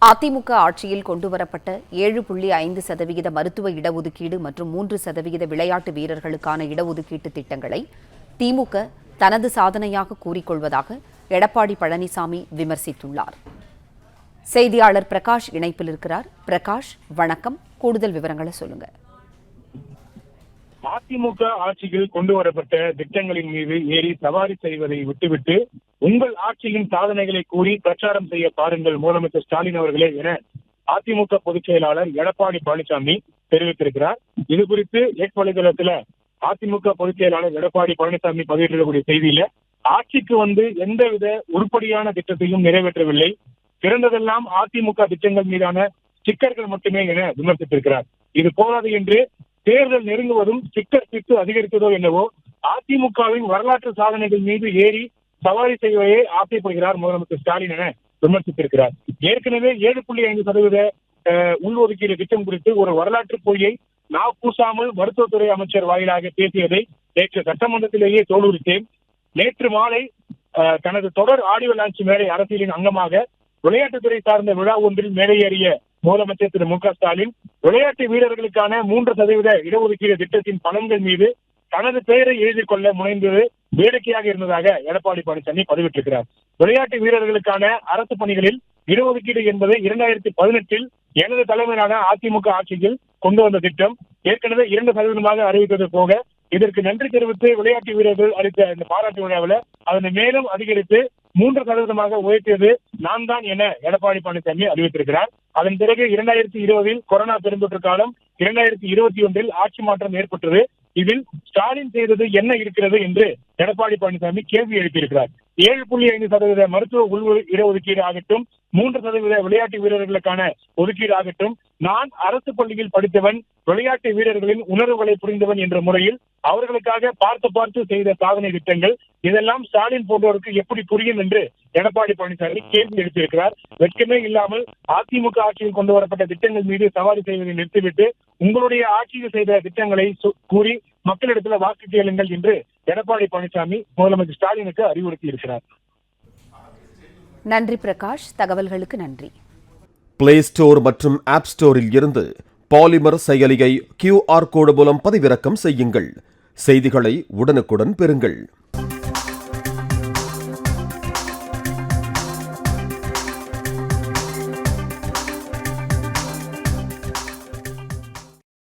அதிமுக ஆட்சியில் கொண்டுவரப்பட்ட 7.5% மருத்துவ இடஒதுக்கீடு மற்றும் 3% விளையாட்டு வீரர்களுக்கான இடஒதுக்கீட்டு திட்டங்களை திமுக தனது சாதனையாக கூறிக்கொள்வதாக எடப்பாடி பழனிசாமி விமர்சித்துள்ளார். செய்தியாளர் பிரகாஷ் இணைப்பில் இருக்கிறார். பிரகாஷ், வணக்கம். கூடுதல் விவரங்களை சொல்லுங்க. அதிமுக ஆட்சியில் கொண்டு வரப்பட்ட திட்டங்களின் மீது ஏறி சவாரி செய்வதை விட்டுவிட்டு உங்கள் ஆட்சியின் சாதனைகளை கூறி பிரச்சாரம் செய்ய பாருங்கள் முதலமைச்சர் ஸ்டாலின் அவர்களே என அதிமுக பொதுச் செயலாளர் எடப்பாடி பழனிசாமி தெரிவித்திருக்கிறார். இது குறித்து எக்ஸ் வலைதளத்துல அதிமுக பொதுச் செயலாளர் எடப்பாடி பழனிசாமி பதிவிட்டிருக்கக்கூடிய செய்தியில, ஆட்சிக்கு வந்து எந்தவித உருப்படியான திட்டத்தையும் நிறைவேற்றவில்லை, சிறந்ததெல்லாம் அதிமுக திட்டங்கள் மீதான ஸ்டிக்கர்கள் மட்டுமே என விமர்சித்திருக்கிறார். இது போதாது என்று தேர்தல் நெருங்குவதும் ஸ்டிக்கர் சீட்டு அதிகரித்ததோ என்னவோ அதிமுகவின் வரலாற்று சாதனைகள் மீது ஏறி சவாரி செய்வதையே ஆசைப்படுகிறார் முதலமைச்சர் ஸ்டாலின் என விமர்சித்திருக்கிறார். ஏற்கனவே 7.5% உள்ஒதுக்கீடு திட்டம் குறித்து ஒரு வரலாற்று பொய்யை பூசாமல் மருத்துவத்துறை அமைச்சர் வாயிலாக பேசியதை நேற்று சட்டமன்றத்திலேயே தோலுரித்தேன். நேற்று மாலை தனது தொடர் ஆடியோ லான்ச் மேடை அரசியலின் அங்கமாக விளையாட்டுத்துறை சார்ந்த விழா ஒன்றில் மேடையேறிய முதலமைச்சர் திரு மு க ஸ்டாலின் விளையாட்டு வீரர்களுக்கான 3% இடஒதுக்கீடு திட்டத்தின் பலன்கள் மீது தனது பெயரை எழுதிக் கொள்ள முனைந்தது வேடிக்கையாக இருந்ததாக எடப்பாடி பழனிசாமி பதிவிட்டிருக்கிறார். விளையாட்டு வீரர்களுக்கான அரசு பணிகளில் இடஒதுக்கீடு என்பது 2018 எனது தலைமையிலான அதிமுக ஆட்சியில் கொண்டு வந்த திட்டம். ஏற்கனவே 2% அறிவித்தது போக இதற்கு நன்றி தெரிவித்து விளையாட்டு வீரர்கள் அளித்த இந்த பாராட்டு விழாவில் அதனை மேலும் அதிகரித்து 3% உயர்த்தியது நான் தான் என எடப்பாடி பழனிசாமி அறிவித்திருக்கிறார். அதன் பிறகு 2020 கொரோனா பெருந்தொற்று காலம், 2021 ஆட்சி மாற்றம் ஏற்பட்டது. இதில் ஸ்டாலின் செய்தது என்ன இருக்கிறது என்று எடப்பாடி பழனிசாமி கேள்வி எழுப்பியிருக்கிறார். 7.5% மருத்துவ இடஒதுக்கீடு ஆகட்டும், 3% விளையாட்டு வீரர்களுக்கான ஒதுக்கீடு ஆகட்டும், நான் அரசு பள்ளியில் படித்தவன், விளையாட்டு வீரர்களின் உணர்வுகளை புரிந்தவன் என்ற முறையில் அவர்களுக்காக பார்த்து செய்த சாதனை திட்டங்கள் இதெல்லாம் ஸ்டாலின் போன்றவருக்கு எப்படி புரியும் என்று எடப்பாடி பழனிசாமி கேள்வி எழுப்பியிருக்கிறார். வெட்கமே இல்லாமல் அதிமுக ஆட்சியில் கொண்டு வரப்பட்ட திட்டங்கள் மீது சவாரி செய்வதை நிறுத்திவிட்டு உங்களுடைய ஆட்சியில் செய்த திட்டங்களை கூறி மக்களிடத்தில் வாக்கு கேளுங்கள் என்று எடப்பாடி பழனிசாமி முதலமைச்சர் ஸ்டாலினுக்கு அறிவுறுத்தி இருக்கிறார். நன்றி பிரகாஷ், தகவல்களுக்கு நன்றி. பிளே ஸ்டோர் மற்றும் ஆப் ஸ்டோரில் இருந்து பாலிமர் செயலியை QR கோடு மூலம் பதிவிறக்கம் செய்யுங்கள். செய்திகளை உடனுக்குடன் பெறுங்கள்.